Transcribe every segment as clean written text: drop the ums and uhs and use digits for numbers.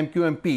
MQMP,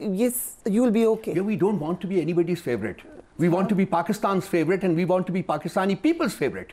yes, you will be okay. Yeah, we don't want to be anybody's favorite. We want to be Pakistan's favorite and we want to be Pakistani people's favorite.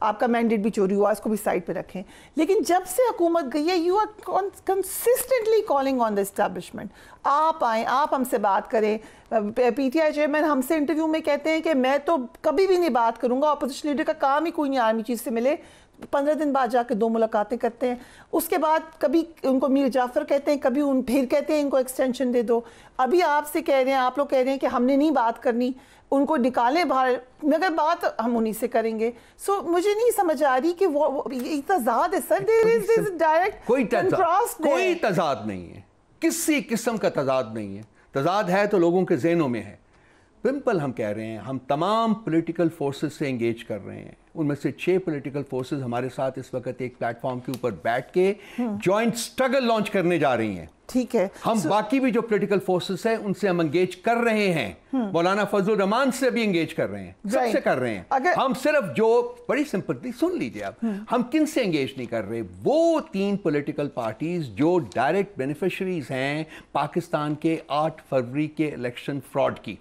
آپ کا mandate بھی چوری ہوا, اس کو بھی side پہ رکھیں. لیکن جب سے حکومت گئی ہے, you are consistently calling on the establishment. آپ آئیں, آپ ہم سے بات کریں. پی ٹی آئی چیئرمین ہم سے انٹرویو میں کہتے ہیں کہ میں تو کبھی بھی نہیں بات کروں گا, اپوزیشن لیڈر کا کام ہی کوئی نہیں آرمی چیف سے ملے. 15 دن بعد جا کے 2 ملاقاتیں کرتے ہیں. اس کے بعد کبھی ان کو میر جعفر کہتے ہیں, کبھی پھر کہتے ہیں ان کو ایکسٹینشن دے دو. ابھی آپ سے کہہ رہے ہیں, آپ لوگ کہہ رہے ہیں کہ ہم نے نہیں بات کرنی, ان کو نکالیں باہر, مگر بات ہم انہی سے کریں گے. سو مجھے نہیں سمجھ آ رہی کہ وہ تضاد ہے سر. ڈائریکٹ کوئی تضاد نہیں ہے, کسی قسم کا تضاد نہیں ہے. تضاد ہے تو لوگوں کے ذہنوں میں ہے. سمپل ہم کہہ رہے ہیں, ہم تمام پولیٹیکل فورسز سے انگیج کر رہے ہیں. ان میں سے 6 پولیٹیکل فورسز ہمارے ساتھ اس وقت ایک پلیٹ فارم کے اوپر بیٹھ کے جوائنٹ سٹرگل لانچ کرنے جا رہی ہیں. ٹھیک ہے, ہم باقی بھی جو پولیٹیکل فورسز ہیں ان سے ہم انگیج کر رہے ہیں. مولانا فضل الرحمان سے بھی انگیج کر رہے ہیں, سب سے کر رہے ہیں. ہم صرف جو بڑی سمپل سن لیجیے آپ, ہم کن سے انگیج نہیں کر رہے, وہ 3 پولیٹیکل پارٹیز جو ڈائریکٹ بینیفیشریز ہیں پاکستان کے 8 فروری کے الیکشن فراڈ کی.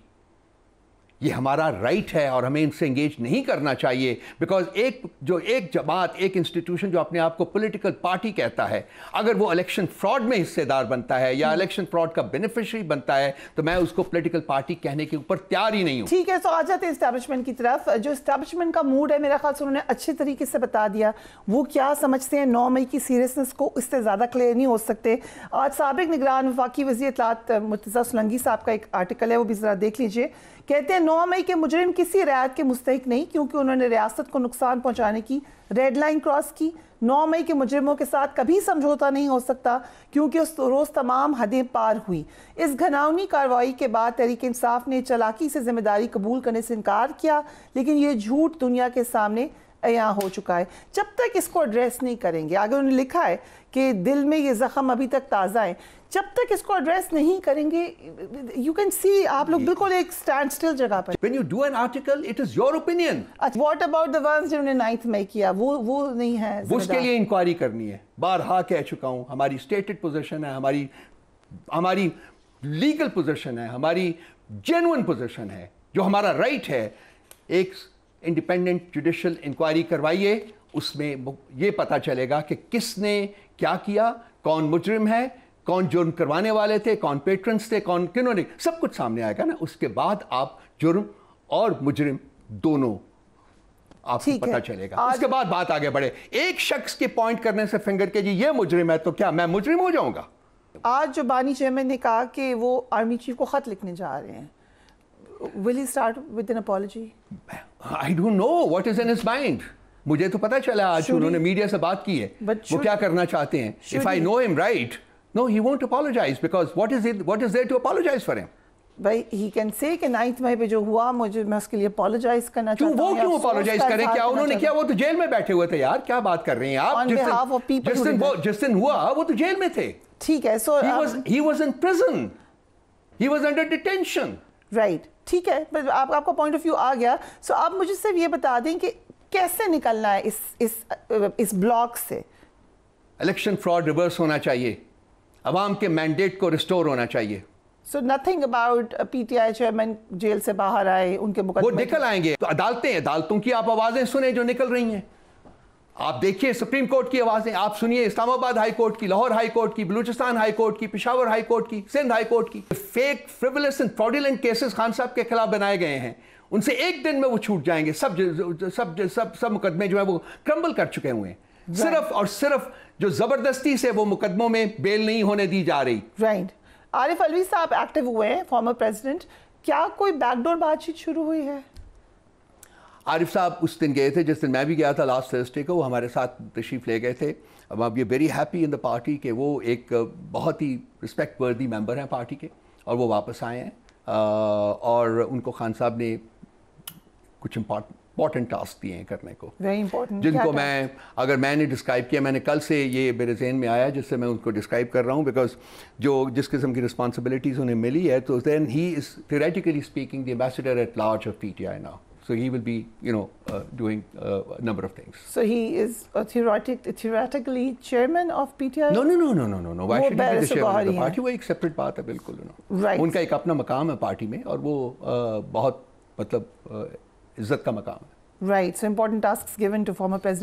یہ ہمارا رائٹ ہے اور ہمیں ان سے انگیج نہیں کرنا چاہیے, بیکاز ایک جماعت, ایک انسٹیٹیوشن جو اپنے آپ کو پولیٹیکل پارٹی کہتا ہے, اگر وہ الیکشن فراڈ میں حصے دار بنتا ہے یا الیکشن فراڈ کا بینیفیشری بنتا ہے تو میں اس کو پولیٹیکل پارٹی کہنے کے اوپر تیار ہی نہیں ہوں. ٹھیک ہے, تو آ جاتے ہیں اسٹیبلشمنٹ کی طرف. جو اسٹیبلشمنٹ کا موڈ ہے میرا خیال سے انہوں نے اچھے طریقے سے بتا دیا. وہ کیا سمجھتے ہیں 9 مئی کی سیریسنس کو, اس سے زیادہ کلیئر نہیں ہو سکتے. آج سابق نگران وفاقی وزیر اطلاعات مرتضیٰ سولنگی صاحب کا ایک آرٹیکل ہے, وہ بھی ذرا دیکھ لیجئے. کہتے ہیں 9 مئی کے مجرم کسی رعایت کے مستحق نہیں, کیونکہ انہوں نے ریاست کو نقصان پہنچانے کی ریڈ لائن کراس کی. 9 مئی کے مجرموں کے ساتھ کبھی سمجھوتا نہیں ہو سکتا, کیونکہ اس روز تمام حدیں پار ہوئی. اس گھناؤنی کارروائی کے بعد تحریک انصاف نے چالاکی سے ذمہ داری قبول کرنے سے انکار کیا, لیکن یہ جھوٹ دنیا کے سامنے عیاں ہو چکا ہے. جب تک اس کو ایڈریس نہیں کریں گے, آگے انہوں نے لکھا ہے کہ دل میں یہ زخم ابھی تک تازہ ہے, جب تک اس کو ایڈریس نہیں کریں گے, you can see آپ لوگ بالکل ایک اسٹینڈ سٹل جگہ پر. When you do an article, it is your opinion. What about the ones جنہوں نے 9th میں کیا, وہ نہیں ہے. اس کے لیے انکوائری کرنی ہے. بارہا کہہ چکا ہوں, ہماری اسٹیٹڈ پوزیشن ہے, ہماری لیگل پوزیشن ہے, ہماری جینوئن پوزیشن ہے, جو ہمارا رائٹ ہے. ایک انڈیپینڈنٹ جوڈیشل انکوائری کروائیے, اس میں یہ پتا چلے گا کہ کس نے کیا کیا, کون مجرم ہے, کون جرم کروانے والے تھے, کون پیٹرنز تھے, کنہوں نے, سب کچھ سامنے آئے گا نا. اس کے بعد آپ جرم اور مجرم دونوں آپ کو پتا چلے گا. اس کے بعد بات آگے بڑھے. ایک شخص کے پوائنٹ کرنے سے فنگر کے جی یہ مجرم ہے تو کیا میں مجرم ہو جاؤں گا؟ آج جو بانی چیئرمین نے کہا کہ وہ آرمی چیف کو خط لکھنے جا رہے ہیں, will he start with an apology? I don't know what is in his mind. مجھے تو پتا چلا آج انہوں نے میڈیا سے بات کی ہے, وہ کیا کرنا چاہتے ہیں. If I know him right, no, he won't apologize, because what is there to apologize for him? بھائی he can say کہ 9th مئی پہ جو ہوا میں اس کے لیے اپالوجائز کرنا چاہتا ہوں. وہ کیوں اپالوجائز کریں؟ کیا انہوں نے کیا؟ وہ تو جیل میں بیٹھے ہوئے تھے یار, کیا بات کر رہے ہیں آپ؟ جس دن ہوا وہ تو جیل میں تھے. ٹھیک ہے, so he was in prison, he was under detention. Right, ٹھیک ہے, آپ کا پوائنٹ آف ویو آ گیا. سو آپ مجھے صرف یہ بتا دیں کہ کیسے نکلنا ہے اس بلاک سے. الیکشن فراڈ ریورس ہونا چاہیے, عوام کے مینڈیٹ کو ریسٹور ہونا چاہیے. So nothing about PTI chairman jail سے باہر آئے, ان کے مقدمے وہ نکل آئیں گے. تو عدالتوں کی آپ آوازیں سنیں جو نکل رہی ہیں. آپ دیکھیے سپریم کورٹ کی آوازیں, آپ سنیے اسلام آباد ہائی کورٹ کی, لاہور ہائی کورٹ کی, بلوچستان ہائی کورٹ کی, پشاور ہائی کورٹ کی, سندھ ہائی کورٹ کی. فیک فریولس اینڈ فراڈولنٹ کیسز خان صاحب کے خلاف بنائے گئے ہیں, ان سے ایک دن میں وہ چھوٹ جائیں گے. سب مقدمے جو ہیں وہ کرمبل کر چکے ہوئے ہیں. صرف اور صرف جو زبردستی سے وہ مقدموں میں بیل نہیں ہونے دی جا رہی. رائٹ. عارف علوی صاحب ایکٹیو ہوئے ہیں, فارمر پریزیڈنٹ, کیا کوئی بیک ڈور بات چیت شروع ہوئی ہے؟ عارف صاحب اس دن گئے تھے جس دن میں بھی گیا تھا لاسٹ تھرسڈے کو, وہ ہمارے ساتھ تشریف لے گئے تھے. اب یہ very happy in the party کہ وہ ایک بہت ہی رسپیکٹ وردی ممبر ہیں پارٹی کے, اور وہ واپس آئے ہیں, اور ان کو خان صاحب نے کچھ امپورٹنٹ ٹاسک دیے ہیں کرنے کو, جن کو اگر میں نے ڈسکرائب کیا, میں نے کل سے یہ میرے ذہن میں آیا جس سے میں ان کو ڈسکرائب کر رہا ہوں, بیکاز جس قسم کی رسپانسبلٹیز انہیں ملی ہے, تو then he is theoretically speaking the ambassador at large of PTI now. So he will be, doing a number of things. So he is theoretically chairman of PTI? No. Why should he be the chairman of the party? وہ ایک separate بات ہے بالکل. Right. ان کا ایک اپنا مقام ہے پارٹی میں, اور وہ بہت عزت کا مقام ہے. Right. So important tasks given to former President